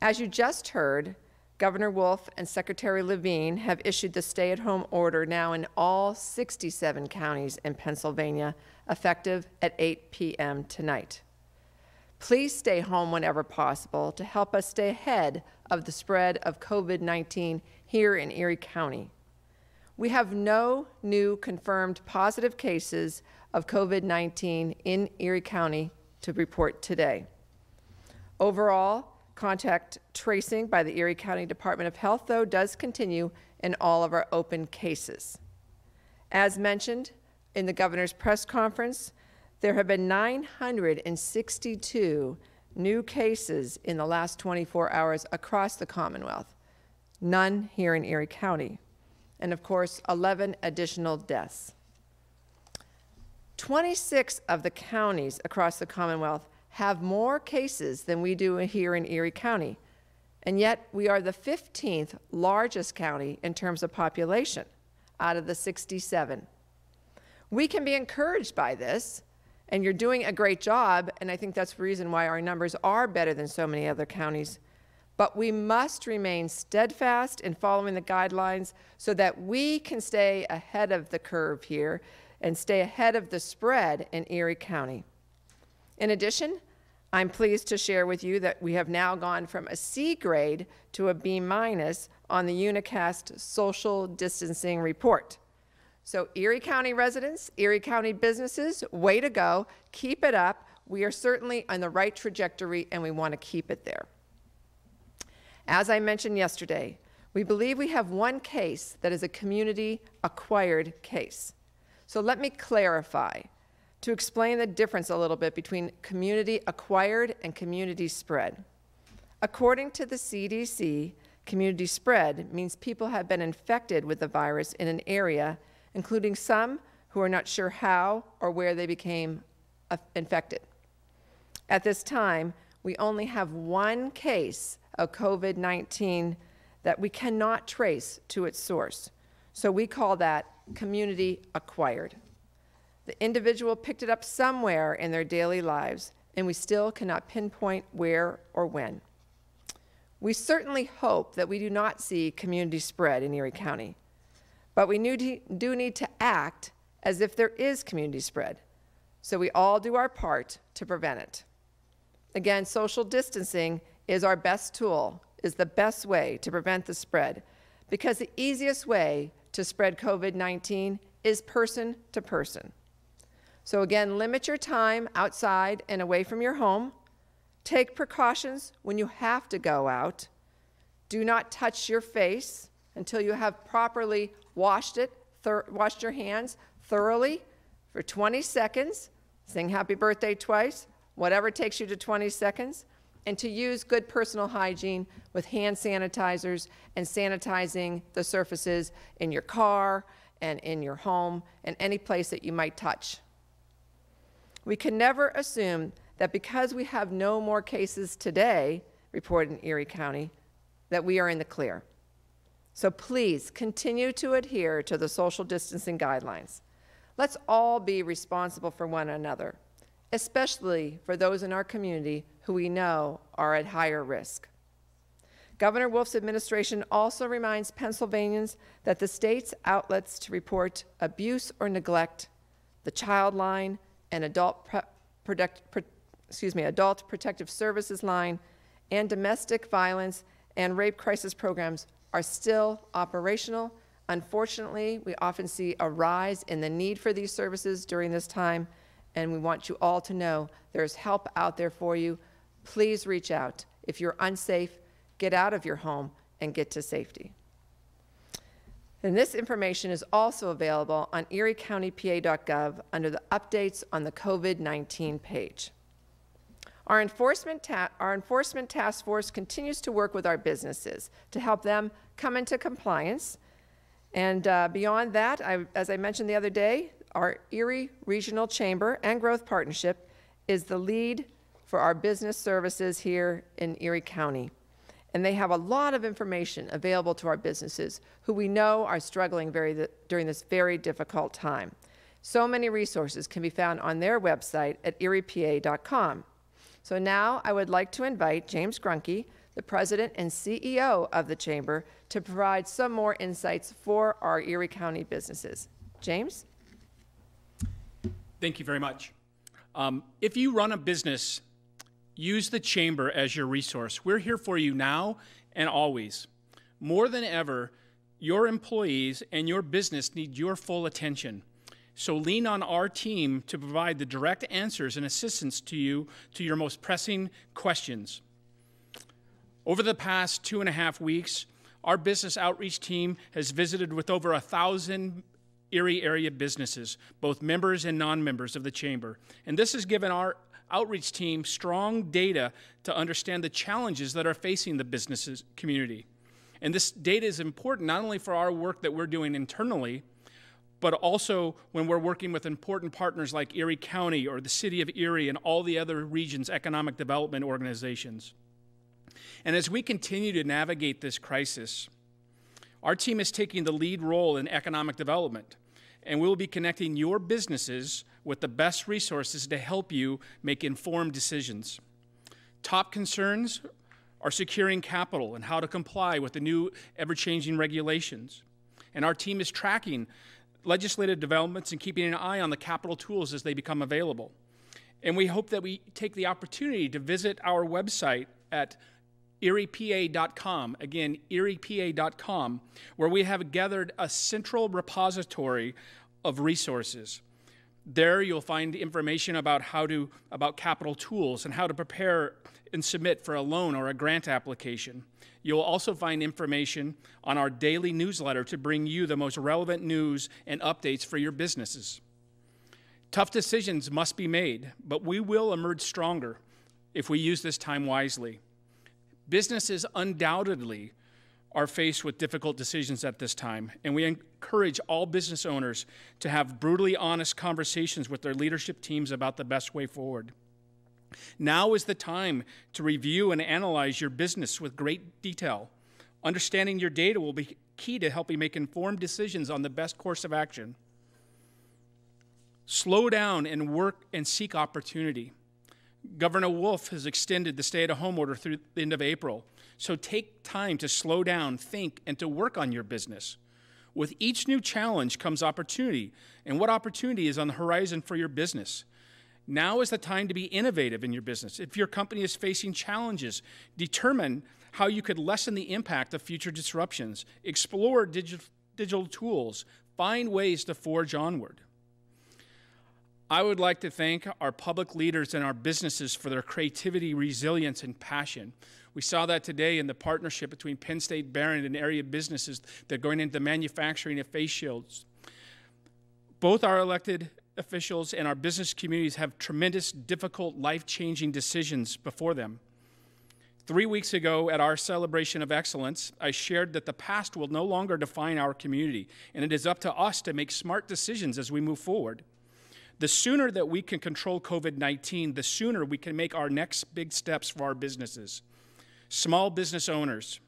As you just heard, Governor Wolf and Secretary Levine have issued the stay-at-home order now in all 67 counties in Pennsylvania, effective at 8 p.m. tonight. Please stay home whenever possible to help us stay ahead of the spread of COVID-19 here in Erie County. We have no new confirmed positive cases of COVID-19 in Erie County to report today. Overall, contact tracing by the Erie County Department of Health, though, does continue in all of our open cases. As mentioned in the governor's press conference, there have been 962 new cases in the last 24 hours across the Commonwealth, none here in Erie County, and of course, 11 additional deaths. 26 of the counties across the Commonwealth have more cases than we do here in Erie County, and yet we are the 15th largest county in terms of population out of the 67. We can be encouraged by this, and you're doing a great job, and I think that's the reason why our numbers are better than so many other counties. But we must remain steadfast in following the guidelines so that we can stay ahead of the curve here and stay ahead of the spread in Erie County. In addition, I'm pleased to share with you that we have now gone from a C grade to a B- on the Unicast social distancing report. So Erie County residents, Erie County businesses, way to go. Keep it up. We are certainly on the right trajectory, and we want to keep it there. As I mentioned yesterday, we believe we have one case that is a community-acquired case. So let me clarify to explain the difference a little bit between community-acquired and community spread. According to the CDC, community spread means people have been infected with the virus in an area, including some who are not sure how or where they became infected. At this time, we only have one case of COVID-19 that we cannot trace to its source. So we call that community acquired. The individual picked it up somewhere in their daily lives, and we still cannot pinpoint where or when. We certainly hope that we do not see community spread in Erie County, but we do need to act as if there is community spread, so we all do our part to prevent it. Again, social distancing is our best tool, is the best way to prevent the spread, because the easiest way to spread COVID-19 is person to person. So again, limit your time outside and away from your home. Take precautions when you have to go out. Do not touch your face until you have properly washed your hands thoroughly for 20 seconds. Sing happy birthday twice, whatever takes you to 20 seconds. And to use good personal hygiene with hand sanitizers and sanitizing the surfaces in your car and in your home and any place that you might touch. We can never assume that because we have no more cases today reported in Erie County, that we are in the clear. So please continue to adhere to the social distancing guidelines. Let's all be responsible for one another, especially for those in our community who we know are at higher risk. Governor Wolf's administration also reminds Pennsylvanians that the state's outlets to report abuse or neglect, the Child Line and Adult Protective Services Line, and domestic violence and rape crisis programs are still operational. Unfortunately, we often see a rise in the need for these services during this time, and we want you all to know there's help out there for you. Please reach out. If you're unsafe, get out of your home and get to safety. And this information is also available on eriecountypa.gov under the Updates on the COVID-19 page. Our enforcement task force continues to work with our businesses to help them come into compliance. And beyond that, as I mentioned the other day, our Erie Regional Chamber and Growth Partnership is the lead for our business services here in Erie County. And they have a lot of information available to our businesses who we know are struggling during this very difficult time. So many resources can be found on their website at eriepa.com. So now I would like to invite James Grunke, the President and CEO of the Chamber, to provide some more insights for our Erie County businesses. James? Thank you very much. If you run a business, use the Chamber as your resource. We're here for you now and always. More than ever, your employees and your business need your full attention. So lean on our team to provide the direct answers and assistance to you to your most pressing questions. Over the past 2.5 weeks, our business outreach team has visited with over 1,000 Erie area businesses, both members and non-members of the Chamber. And this has given our outreach team strong data to understand the challenges that are facing the business community. And this data is important not only for our work that we're doing internally, but also when we're working with important partners like Erie County or the City of Erie and all the other region's economic development organizations. And as we continue to navigate this crisis, our team is taking the lead role in economic development, and we'll be connecting your businesses with the best resources to help you make informed decisions. Top concerns are securing capital and how to comply with the new ever-changing regulations. And our team is tracking legislative developments and keeping an eye on the capital tools as they become available. And we hope that we take the opportunity to visit our website at eriepa.com, again, eriepa.com, where we have gathered a central repository of resources. There you'll find information about about capital tools and how to prepare and submit for a loan or a grant application. You'll also find information on our daily newsletter to bring you the most relevant news and updates for your businesses. Tough decisions must be made, but we will emerge stronger if we use this time wisely. Businesses undoubtedly are faced with difficult decisions at this time, and we encourage all business owners to have brutally honest conversations with their leadership teams about the best way forward. Now is the time to review and analyze your business with great detail. Understanding your data will be key to helping make informed decisions on the best course of action. Slow down and work and seek opportunity. Governor Wolf has extended the stay-at-home order through the end of April, so take time to slow down, think, and to work on your business. With each new challenge comes opportunity, and what opportunity is on the horizon for your business? Now is the time to be innovative in your business. If your company is facing challenges, determine how you could lessen the impact of future disruptions. Explore digital tools. Find ways to forge onward. I would like to thank our public leaders and our businesses for their creativity, resilience, and passion. We saw that today in the partnership between Penn State Barron and area businesses that are going into the manufacturing of face shields. Both our elected officials and our business communities have tremendous, difficult, life-changing decisions before them. 3 weeks ago at our celebration of excellence, I shared that the past will no longer define our community, and it is up to us to make smart decisions as we move forward. The sooner that we can control COVID-19, the sooner we can make our next big steps for our businesses. Small business owners,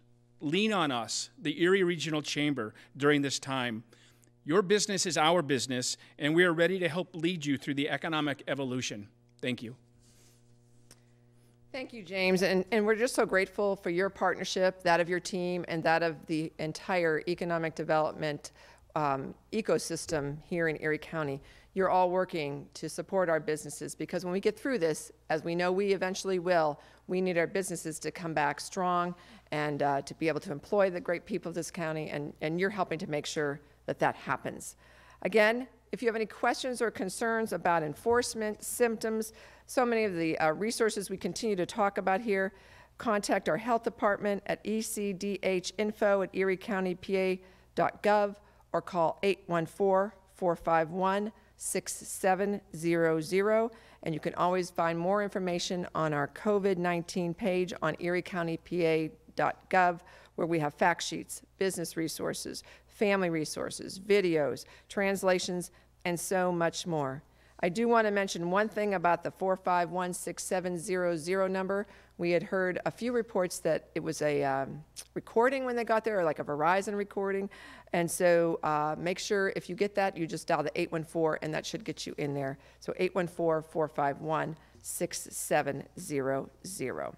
lean on us, the Erie Regional Chamber, during this time. Your business is our business, and we are ready to help lead you through the economic evolution. Thank you. Thank you, James. And we're just so grateful for your partnership, that of your team, and that of the entire economic development ecosystem here in Erie County. You're all working to support our businesses, because when we get through this, as we know we eventually will, we need our businesses to come back strong and to be able to employ the great people of this county, and you're helping to make sure that that happens. Again, if you have any questions or concerns about enforcement, symptoms, so many of the resources we continue to talk about here, contact our health department at ecdhinfo@eriecountypa.gov or call 814-451-6700. And you can always find more information on our COVID-19 page on eriecountypa.gov, where we have fact sheets, business resources, family resources, videos, translations, and so much more. I do want to mention one thing about the 451-6700 number. We had heard a few reports that it was a recording when they got there, or like a Verizon recording. And so make sure if you get that, you just dial the 814, and that should get you in there. So 814-451 6700.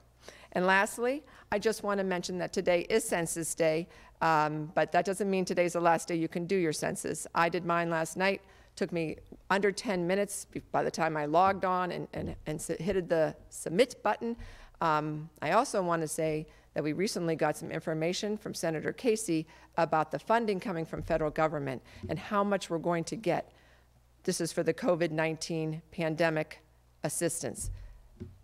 And lastly, I just want to mention that today is Census Day, but that doesn't mean today's the last day you can do your census. I did mine last night. Took me under 10 minutes by the time I logged on and hit the submit button. I also want to say that we recently got some information from Senator Casey about the funding coming from federal government and how much we're going to get. This is for the COVID-19 pandemic assistance.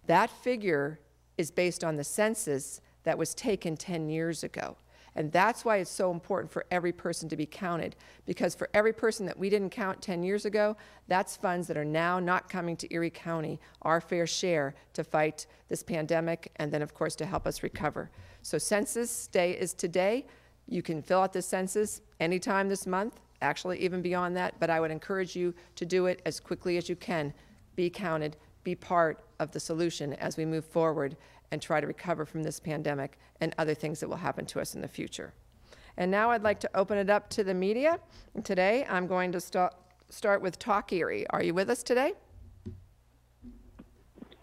That figure is based on the census that was taken 10 years ago. And that's why it's so important for every person to be counted, because for every person that we didn't count 10 years ago, that's funds that are now not coming to Erie County, our fair share, to fight this pandemic and then, of course, to help us recover. So Census Day is today. You can fill out the census anytime this month, actually even beyond that, but I would encourage you to do it as quickly as you can. Be counted, be part of the solution as we move forward and try to recover from this pandemic and other things that will happen to us in the future. And now I'd like to open it up to the media. And today I'm going to start with Talk Erie. Are you with us today?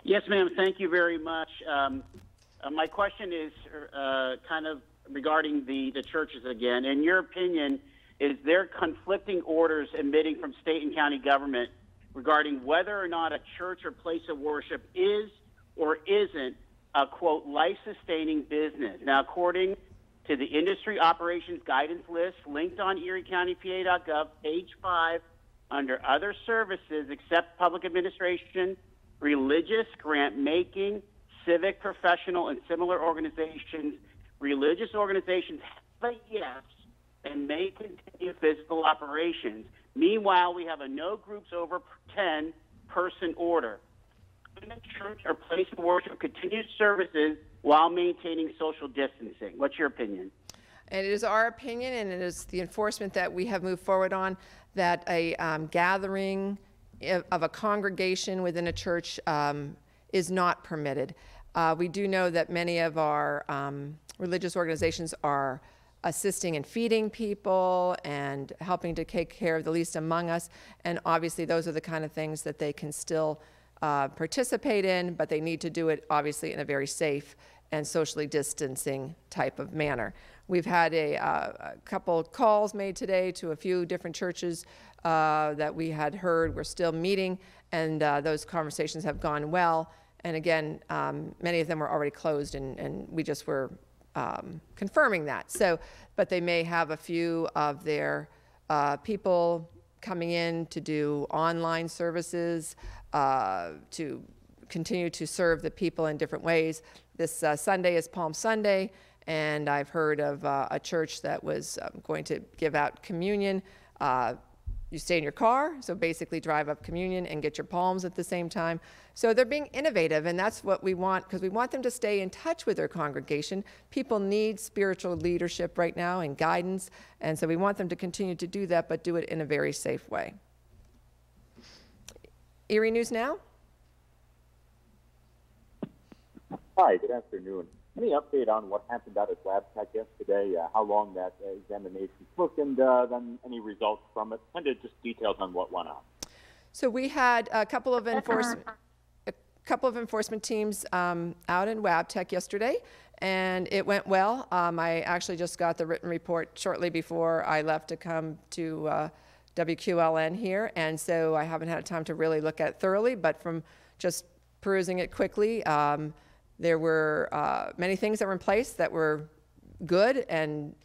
Yes, ma'am. Thank you very much. My question is kind of regarding the churches again. In your opinion, is there conflicting orders emitting from state and county government regarding whether or not a church or place of worship is or isn't a, quote, life-sustaining business? Now, according to the Industry Operations Guidance List linked on eriecountypa.gov, page 5, under Other Services except Public Administration, Religious, Grant-Making, Civic, Professional, and similar organizations, religious organizations have a yes and may continue physical operations. Meanwhile, we have a no groups over 10 person order. The church or place of worship continues services while maintaining social distancing. What's your opinion? And it is our opinion, and it is the enforcement that we have moved forward on, that a gathering of a congregation within a church is not permitted. We do know that many of our religious organizations are assisting in feeding people and helping to take care of the least among us, and obviously those are the kind of things that they can still participate in, but they need to do it obviously in a very safe and socially distancing type of manner. We've had a couple calls made today to a few different churches that we had heard. We're still meeting, and those conversations have gone well. And again, many of them were already closed, and we just were confirming that. So, but they may have a few of their people coming in to do online services, to continue to serve the people in different ways. This Sunday is Palm Sunday, and I've heard of a church that was going to give out communion. You stay in your car, so basically drive up communion and get your palms at the same time. So they're being innovative, and that's what we want, because we want them to stay in touch with their congregation. People need spiritual leadership right now and guidance, and so we want them to continue to do that, but do it in a very safe way. Erie News Now? Hi, good afternoon. Any update on what happened out at LabTech yesterday, how long that examination took, and then any results from it? Kind of just details on what went on. So we had a couple of enforcement teams out in LabTech yesterday, and it went well. I actually just got the written report shortly before I left to come to WQLN here, and so I haven't had time to really look at it thoroughly, but from just perusing it quickly, there were many things that were in place that were good, and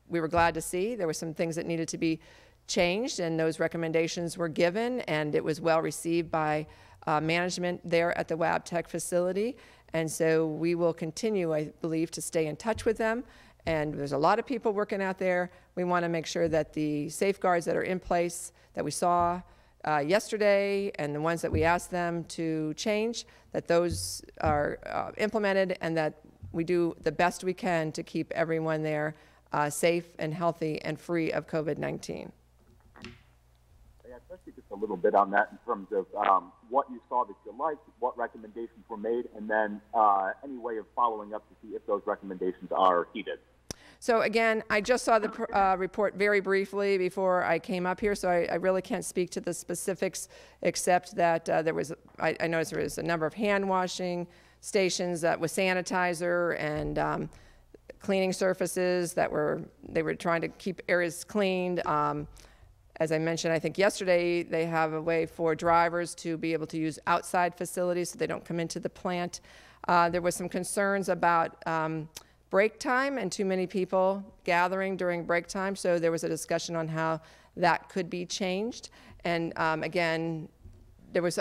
we were glad to see. There were some things that needed to be changed, and those recommendations were given, and it was well received by management there at the LabTech facility. And so we will continue, I believe, to stay in touch with them. And there's a lot of people working out there. We want to make sure that the safeguards that are in place that we saw yesterday and the ones that we asked them to change, that those are implemented, and that we do the best we can to keep everyone there safe and healthy and free of COVID-19. Yeah, especially just a little bit on that in terms of what you saw that you liked, what recommendations were made, and then any way of following up to see if those recommendations are heeded. So again, I just saw the report very briefly before I came up here, so I really can't speak to the specifics, except that I noticed there was a number of hand washing stations with sanitizer and cleaning surfaces they were trying to keep areas cleaned. As I mentioned, I think yesterday, they have a way for drivers to be able to use outside facilities so they don't come into the plant. There was some concerns about break time and too many people gathering during break time, so there was a discussion on how that could be changed. And again, there was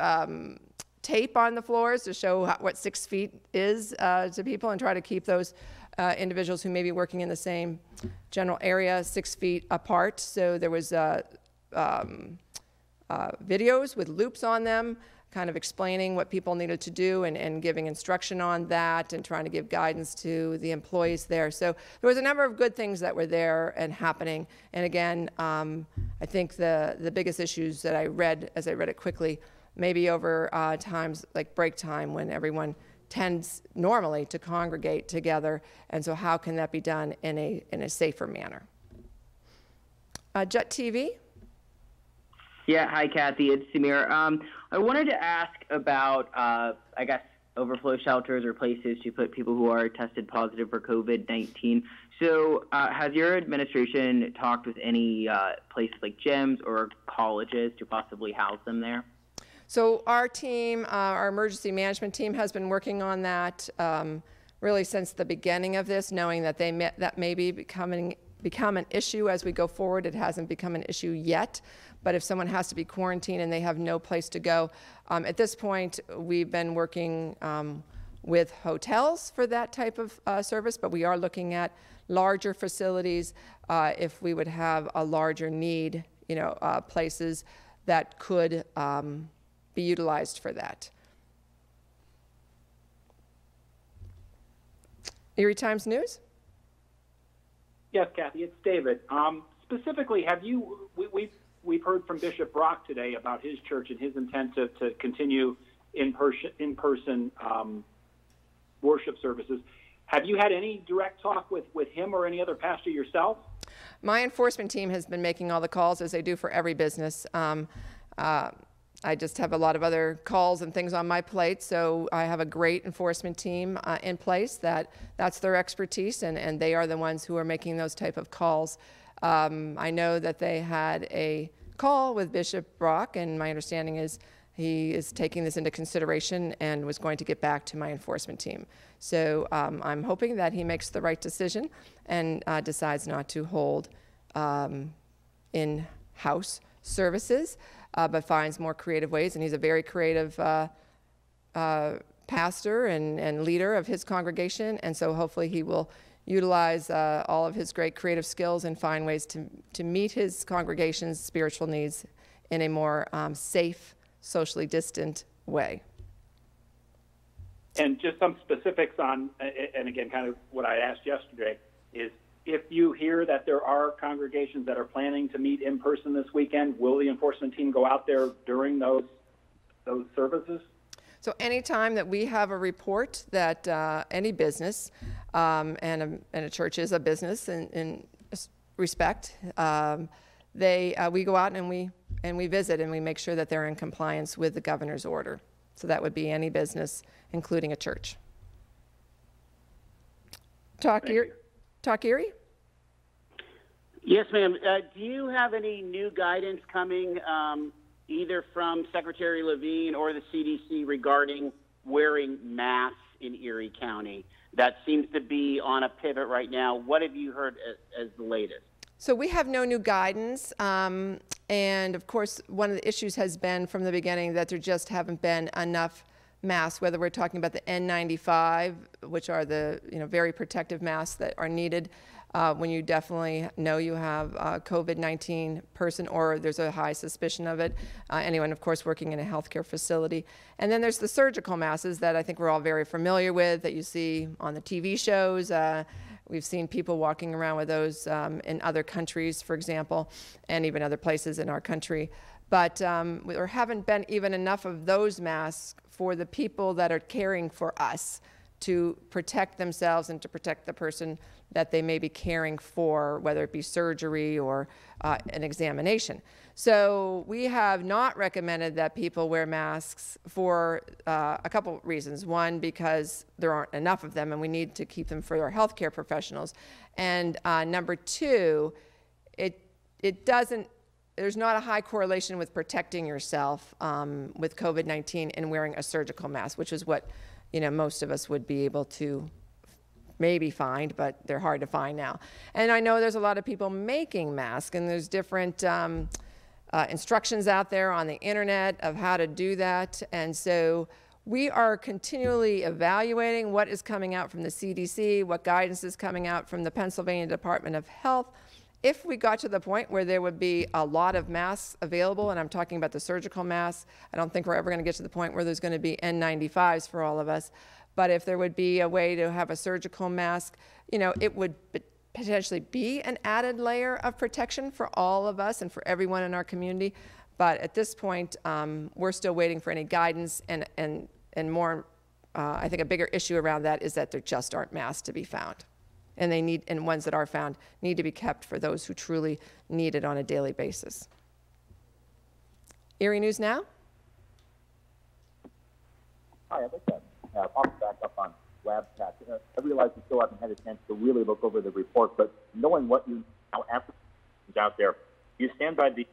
tape on the floors to show what 6 feet is to people and try to keep those individuals who may be working in the same general area 6 feet apart. So there was videos with loops on them, kind of explaining what people needed to do and giving instruction on that and trying to give guidance to the employees there. So there was a number of good things that were there and happening. And again, I think the biggest issues that I read, as I read it quickly, maybe over times like break time when everyone tends normally to congregate together. And so how can that be done in a safer manner? Jet TV. Yeah, hi, Kathy. It's Samir. I wanted to ask about, I guess, overflow shelters or places to put people who are tested positive for COVID-19. So has your administration talked with any places like gyms or colleges to possibly house them there? So our team, our emergency management team, has been working on that really since the beginning of this, knowing that that may be become an issue as we go forward. It hasn't become an issue yet, but if someone has to be quarantined and they have no place to go, at this point we've been working with hotels for that type of service, but we are looking at larger facilities if we would have a larger need, places that could be utilized for that. Erie Times News? Yes, Kathy, it's David. Specifically, we've heard from Bishop Brock today about his church and his intent to continue in-person worship services. Have you had any direct talk with him or any other pastor yourself? My enforcement team has been making all the calls, as they do for every business. I just have a lot of other calls and things on my plate, so I have a great enforcement team in place that's their expertise, and they are the ones who are making those type of calls. I know that they had a call with Bishop Brock, and my understanding is he is taking this into consideration and was going to get back to my enforcement team. So I'm hoping that he makes the right decision and decides not to hold in-house services, but finds more creative ways. And he's a very creative pastor and leader of his congregation, and so hopefully he will utilize all of his great creative skills and find ways to meet his congregation's spiritual needs in a more safe, socially distant way. And just some specifics on, and again, kind of what I asked yesterday, is if you hear that there are congregations that are planning to meet in person this weekend, will the enforcement team go out there during those services? So anytime that we have a report that any business, and a church is a business in respect, we go out and we visit and we make sure that they're in compliance with the governor's order. So that would be any business, including a church. Talk Erie? Yes, ma'am. Do you have any new guidance coming either from Secretary Levine or the CDC regarding wearing masks in Erie County? That seems to be on a pivot right now. What have you heard as the latest? So we have no new guidance, and of course one of the issues has been from the beginning that there just haven't been enough masks, whether we're talking about the N95, which are the very protective masks that are needed when you definitely know you have a COVID-19 person or there's a high suspicion of it. Anyone, of course, working in a healthcare facility. And then there's the surgical masks that I think we're all very familiar with that you see on the TV shows. We've seen people walking around with those in other countries, for example, and even other places in our country. But there haven't been even enough of those masks for the people that are caring for us to protect themselves and to protect the person that they may be caring for, whether it be surgery or an examination. So we have not recommended that people wear masks for a couple reasons. One, because there aren't enough of them and we need to keep them for our healthcare professionals. And number two, there's not a high correlation with protecting yourself with COVID-19 and wearing a surgical mask, which is what most of us would be able to maybe find, but they're hard to find now. And I know there's a lot of people making masks, and there's different instructions out there on the internet of how to do that. And so we are continually evaluating what is coming out from the CDC, what guidance is coming out from the Pennsylvania Department of Health. If we got to the point where there would be a lot of masks available, and I'm talking about the surgical masks, I don't think we're ever going to get to the point where there's going to be N95s for all of us. But if there would be a way to have a surgical mask, it would potentially be an added layer of protection for all of us and for everyone in our community. But at this point, we're still waiting for any guidance, and more, I think a bigger issue around that is that there just aren't masks to be found. And ones that are found need to be kept for those who truly need it on a daily basis. Erie News Now? Hi, I'd like to pop back up on lab tech. I realize you still haven't had a chance to really look over the report, but knowing what you now after out there, do you stand by the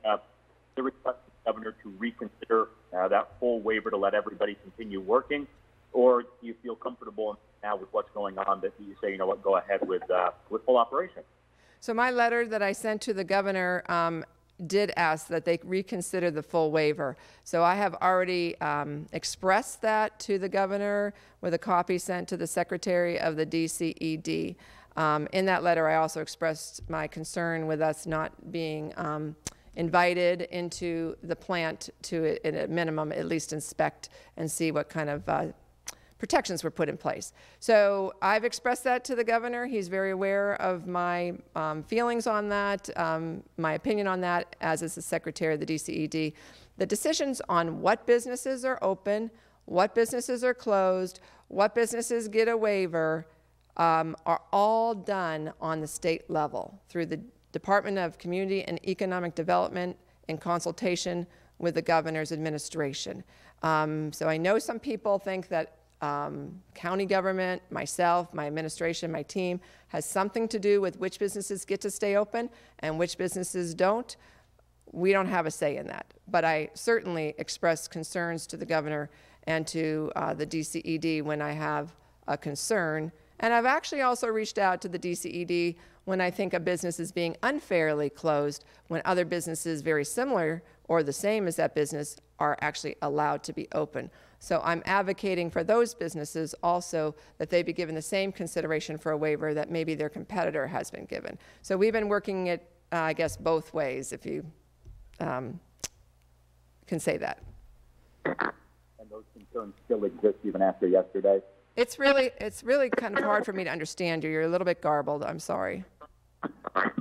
request of the governor to reconsider that full waiver to let everybody continue working, or do you feel comfortable now with what's going on that you say, go ahead with full operation? So my letter that I sent to the governor did ask that they reconsider the full waiver. So I have already expressed that to the governor with a copy sent to the secretary of the DCED. In that letter, I also expressed my concern with us not being invited into the plant to, at a minimum, at least inspect and see what kind of protections were put in place. So I've expressed that to the governor. He's very aware of my feelings on that, my opinion on that, as is the secretary of the DCED. The decisions on what businesses are open, what businesses are closed, what businesses get a waiver are all done on the state level through the Department of Community and Economic Development in consultation with the governor's administration. So I know some people think that county government, myself, my administration, my team, has something to do with which businesses get to stay open and which businesses don't. We don't have a say in that. But I certainly express concerns to the governor and to the DCED when I have a concern. And I've actually also reached out to the DCED when I think a business is being unfairly closed, when other businesses very similar or the same as that business are actually allowed to be open. So I'm advocating for those businesses also that they be given the same consideration for a waiver that maybe their competitor has been given. So we've been working it, I guess, both ways, if you can say that. And those concerns still exist even after yesterday? It's really kind of hard for me to understand you. You're a little bit garbled. I'm sorry. I'm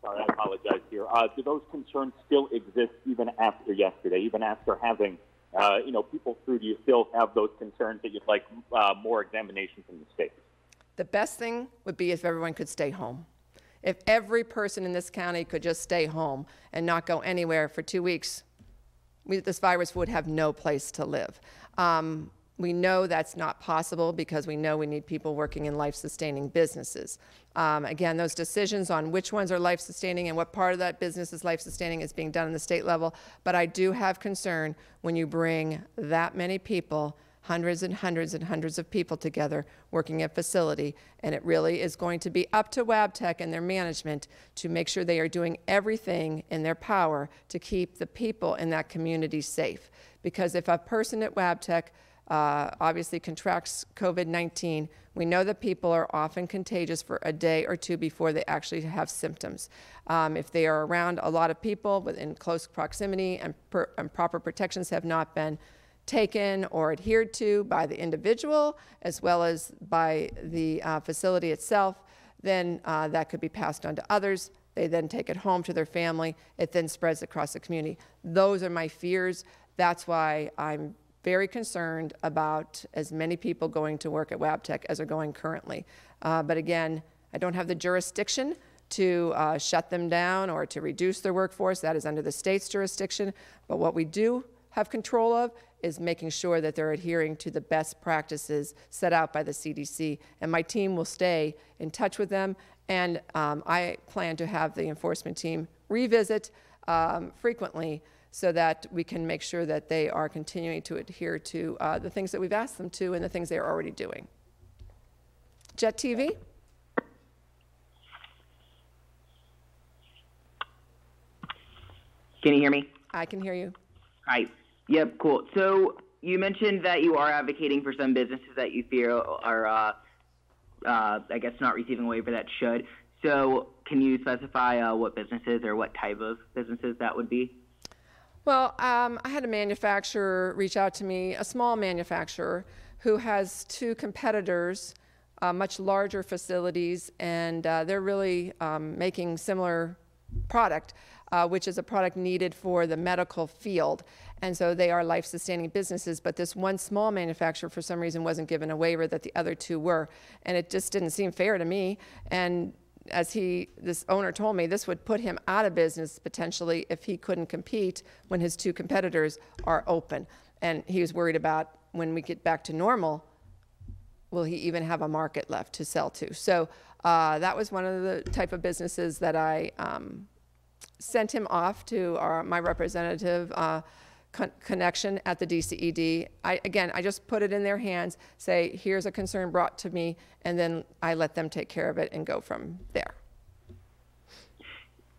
sorry, I apologize here. Do those concerns still exist even after yesterday, even after having people through? Do you still have those concerns that you'd like more examination from the state? The best thing would be if everyone could stay home. If every person in this county could just stay home and not go anywhere for 2 weeks, this virus would have no place to live. We know that's not possible because we know we need people working in life-sustaining businesses. Again, those decisions on which ones are life-sustaining and what part of that business is life-sustaining is being done on the state level. But I do have concern when you bring that many people, hundreds and hundreds and hundreds of people together working at a facility, and it really is going to be up to WabTech and their management to make sure they are doing everything in their power to keep the people in that community safe. Because if a person at WabTech obviously contracts COVID-19, we know that people are often contagious for a day or two before they actually have symptoms. If they are around a lot of people within close proximity and proper protections have not been taken or adhered to by the individual as well as by the facility itself, then that could be passed on to others. They then take it home to their family. It then spreads across the community. Those are my fears. That's why I'm very concerned about as many people going to work at Wabtec as are going currently. But again, I don't have the jurisdiction to shut them down or to reduce their workforce. That is under the state's jurisdiction. But what we do have control of is making sure that they're adhering to the best practices set out by the CDC. And my team will stay in touch with them. And I plan to have the enforcement team revisit frequently so that we can make sure that they are continuing to adhere to the things that we've asked them to and the things they're already doing. Jet TV? Can you hear me? I can hear you. Hi. Yep, cool. So you mentioned that you are advocating for some businesses that you feel are, I guess, not receiving a waiver that should. So can you specify what businesses or what type of businesses that would be? Well, I had a manufacturer reach out to me, a small manufacturer, who has two competitors, much larger facilities, and they're really making similar product, which is a product needed for the medical field. And so they are life-sustaining businesses, but this one small manufacturer for some reason wasn't given a waiver that the other two were. And it just didn't seem fair to me. And as this owner told me, this would put him out of business potentially if he couldn't compete when his two competitors are open. And he was worried about when we get back to normal, will he even have a market left to sell to? So that was one of the type of businesses that I sent him off to my representative connection at the DCED. Again, I just put it in their hands, say, here's a concern brought to me, and then I let them take care of it and go from there.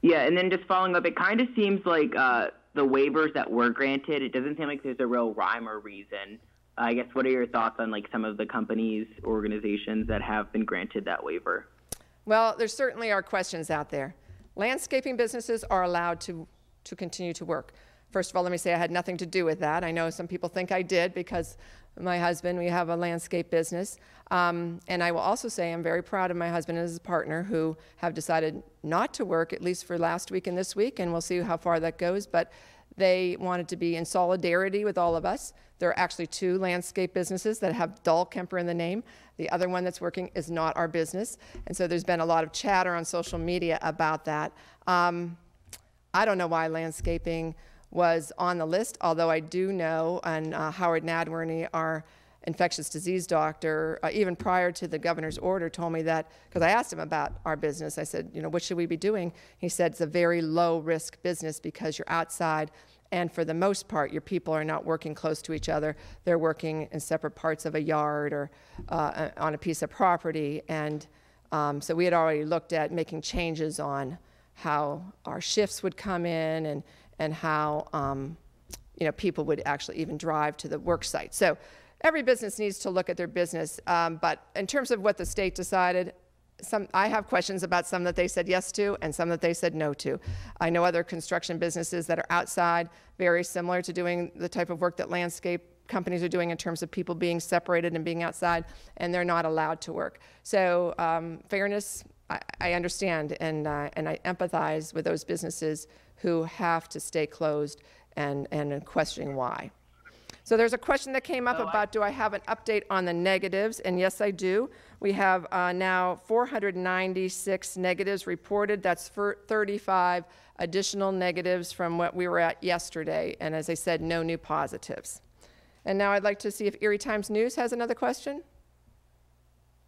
Yeah, and then just following up, it kind of seems like the waivers that were granted, it doesn't seem like there's a real rhyme or reason. I guess, what are your thoughts on like some of the companies, organizations that have been granted that waiver? Well, there certainly are questions out there. Landscaping businesses are allowed to continue to work. First of all, let me say I had nothing to do with that. I know some people think I did because my husband, we have a landscape business. And I will also say I'm very proud of my husband and his partner who have decided not to work, at least for last week and this week, and we'll see how far that goes. But they wanted to be in solidarity with all of us. There are actually two landscape businesses that have Dahlkemper in the name. The other one that's working is not our business. And so there's been a lot of chatter on social media about that. I don't know why landscaping was on the list, although I do know, and Howard Nadworny, our infectious disease doctor, even prior to the governor's order, told me that, because I asked him about our business. I said, what should we be doing? He said it's a very low-risk business because you're outside, and for the most part, your people are not working close to each other. They're working in separate parts of a yard or on a piece of property. And so we had already looked at making changes on how our shifts would come in and how people would actually even drive to the work site. So every business needs to look at their business, but in terms of what the state decided, I have questions about some that they said yes to and some that they said no to. I know other construction businesses that are outside, very similar to doing the type of work that landscape companies are doing in terms of people being separated and being outside, and they're not allowed to work. So fairness, I understand, and I empathize with those businesses who have to stay closed and questioning why. So there's a question that came up about, do I have an update on the negatives? And yes, I do. We have now 496 negatives reported. That's for 35 additional negatives from what we were at yesterday. And as I said, no new positives. And now I'd like to see if Erie Times News has another question.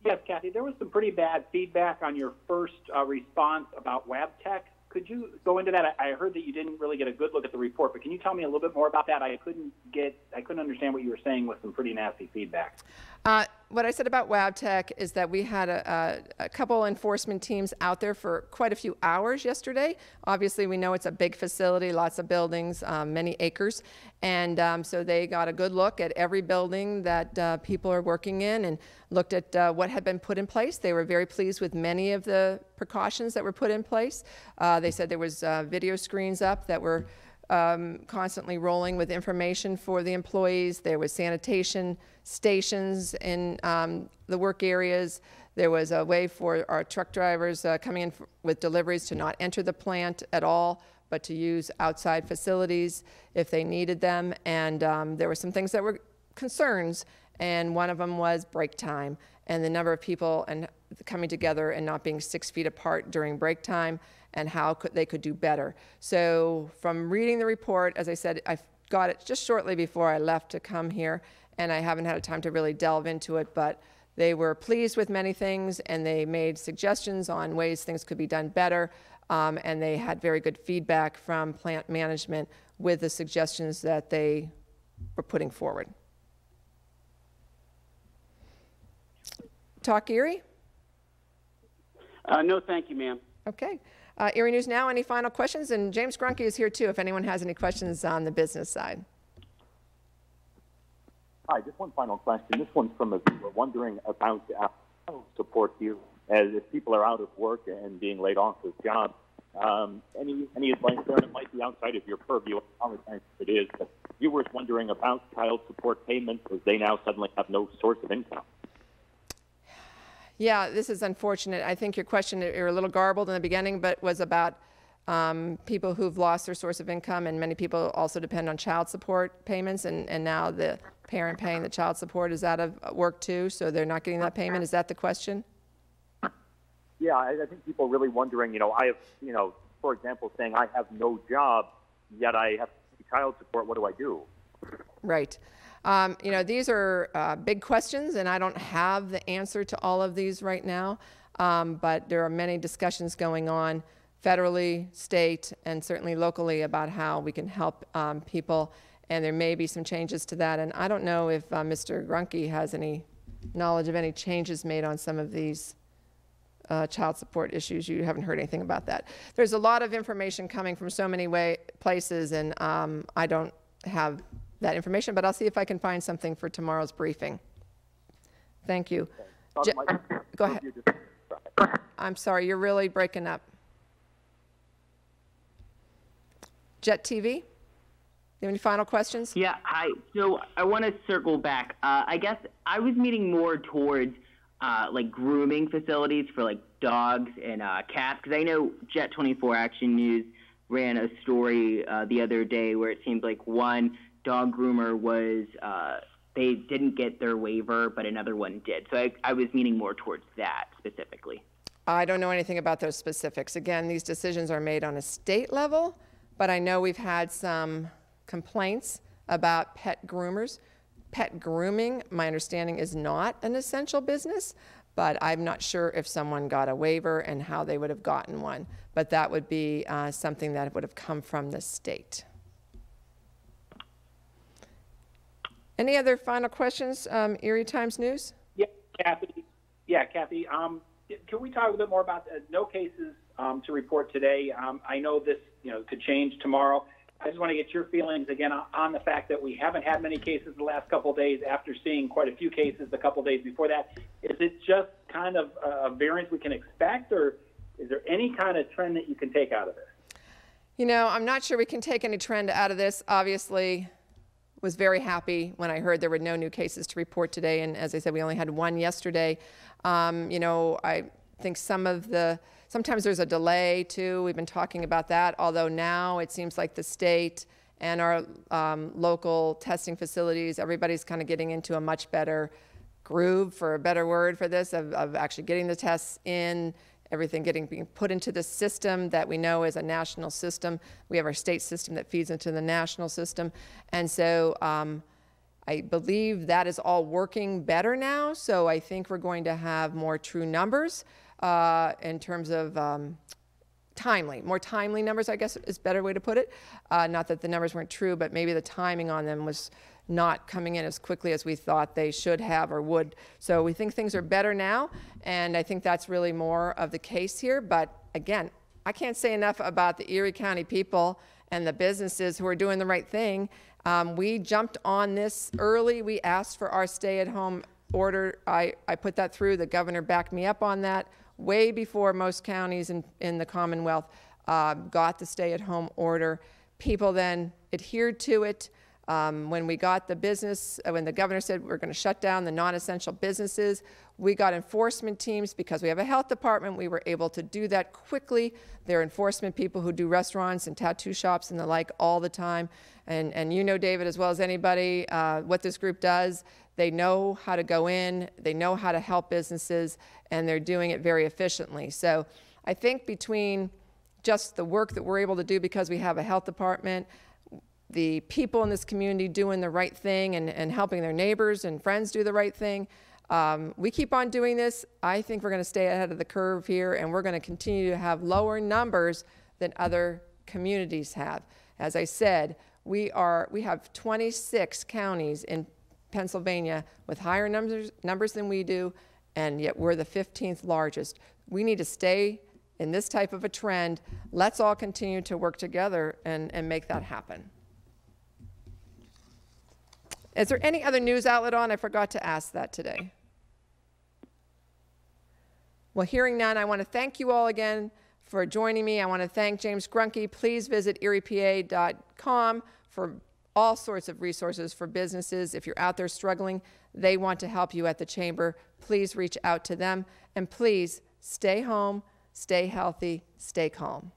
Yes, Kathy, there was some pretty bad feedback on your first response about Wabtec. Could you go into that? I heard that you didn't really get a good look at the report, but can you tell me a little bit more about that? I couldn't understand what you were saying with some pretty nasty feedback. What I said about Wabtec is that we had a couple enforcement teams out there for quite a few hours yesterday. Obviously, we know it's a big facility, lots of buildings, many acres. And so they got a good look at every building that people are working in and looked at what had been put in place. They were very pleased with many of the precautions that were put in place. They said there was video screens up that were constantly rolling with information for the employees. There was sanitation stations in the work areas. There was a way for our truck drivers coming in with deliveries to not enter the plant at all, but to use outside facilities if they needed them. And there were some things that were concerns, and one of them was break time and the number of people and coming together and not being 6 feet apart during break time, and how they could do better. So from reading the report, as I said, I got it just shortly before I left to come here, and I haven't had time to really delve into it, but they were pleased with many things, and they made suggestions on ways things could be done better, and they had very good feedback from plant management with the suggestions that they were putting forward. Talk Erie? No, thank you, ma'am. Okay. Erie News Now, any final questions? And James Grunke is here too if anyone has any questions on the business side. Hi, just one final question. This one's from a viewer wondering about support here as if people are out of work and being laid off of jobs. Any advice there? It might be outside of your purview. I apologize if it is, but viewers wondering about child support payments as they now suddenly have no source of income. Yeah, this is unfortunate. I think your question, you're a little garbled in the beginning, but was about people who've lost their source of income, and many people also depend on child support payments, and now the parent paying the child support is out of work too, so they're not getting that payment. Is that the question? Yeah, I think people are really wondering, I have, for example, saying I have no job, yet I have child support. What do I do? Right. These are big questions, and I don't have the answer to all of these right now, but there are many discussions going on federally, state, and certainly locally about how we can help people, and there may be some changes to that. And I don't know if Mr. Grunke has any knowledge of any changes made on some of these child support issues. You haven't heard anything about that. There's a lot of information coming from so many places, and I don't have that information, but I'll see if I can find something for tomorrow's briefing. Thank you. Go ahead. I'm sorry, you're really breaking up. Jet TV? You have any final questions? Yeah, hi. So I want to circle back. I guess I was meaning more towards like grooming facilities for like dogs and cats, because I know Jet 24 Action News ran a story the other day where it seemed like one dog groomer was, they didn't get their waiver, but another one did. So I was meaning more towards that specifically. I don't know anything about those specifics. Again, these decisions are made on a state level, but I know we've had some complaints about pet groomers. Pet grooming, my understanding, is not an essential business, but I'm not sure if someone got a waiver and how they would have gotten one. But that would be something that would have come from the state. Any other final questions, Erie Times News? Yeah, Kathy. Can we talk a bit more about no cases to report today? I know this, could change tomorrow. I just want to get your feelings again on the fact that we haven't had many cases the last couple of days after seeing quite a few cases the couple of days before that. Is it just kind of a variance we can expect, or is there any kind of trend that you can take out of this? I'm not sure we can take any trend out of this. Obviously, was very happy when I heard there were no new cases to report today, and as I said, we only had one yesterday. I think sometimes there's a delay too. We've been talking about that, although now it seems like the state and our local testing facilities, everybody's kind of getting into a much better groove, for a better word for this, of actually getting the tests in, everything being put into the system that we know is a national system. We have our state system that feeds into the national system. And so I believe that is all working better now. So I think we're going to have more true numbers in terms of more timely numbers, I guess is a better way to put it. Not that the numbers weren't true, but maybe the timing on them was not coming in as quickly as we thought they should have or would. So we think things are better now, and I think that's really more of the case here. But again, I can't say enough about the Erie County people and the businesses who are doing the right thing. We jumped on this early. We asked for our stay-at-home order. I put that through. The governor backed me up on that way before most counties in the Commonwealth got the stay-at-home order. People then adhered to it. When we got the when the governor said we're going to shut down the non-essential businesses, We got enforcement teams because we have a health department. We were able to do that quickly. There are enforcement people who do restaurants and tattoo shops and the like all the time. And you know, David, as well as anybody, what this group does. They know how to go in, they know how to help businesses, and they're doing it very efficiently. So I think between just the work that we're able to do because we have a health department, the people in this community doing the right thing and helping their neighbors and friends do the right thing, we keep on doing this. I think we're going to stay ahead of the curve here, and we're going to continue to have lower numbers than other communities have. As I said, we have 26 counties in Pennsylvania with higher numbers than we do, and yet we're the 15th largest. We need to stay in this type of a trend. Let's all continue to work together and make that happen. Is there any other news outlet on? I forgot to ask that today. Well, hearing none, I want to thank you all again for joining me. I want to thank James Grunke. Please visit eriepa.com for all sorts of resources for businesses. If you're out there struggling, they want to help you at the Chamber. Please reach out to them. And please stay home, stay healthy, stay calm.